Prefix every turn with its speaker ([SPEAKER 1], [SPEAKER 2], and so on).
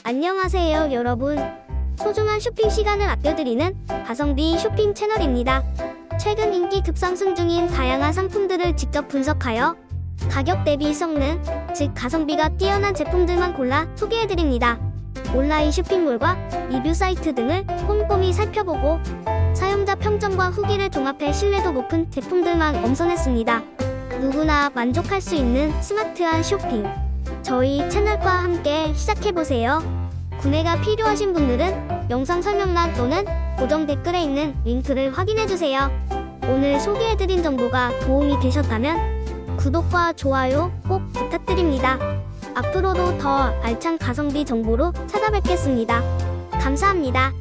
[SPEAKER 1] 안녕하세요 여러분. 소중한 쇼핑 시간을 아껴드리는 가성비 쇼핑 채널입니다. 최근 인기 급상승 중인 다양한 상품들을 직접 분석하여 가격 대비 성능, 즉 가성비가 뛰어난 제품들만 골라 소개해드립니다. 온라인 쇼핑몰과 리뷰 사이트 등을 꼼꼼히 살펴보고 사용자 평점과 후기를 종합해 신뢰도 높은 제품들만 엄선했습니다. 누구나 만족할 수 있는 스마트한 쇼핑, 저희 채널과 함께 시작해보세요. 구매가 필요하신 분들은 영상 설명란 또는 고정 댓글에 있는 링크를 확인해주세요. 오늘 소개해드린 정보가 도움이 되셨다면 구독과 좋아요 꼭 부탁드립니다. 앞으로도 더 알찬 가성비 정보로 찾아뵙겠습니다. 감사합니다.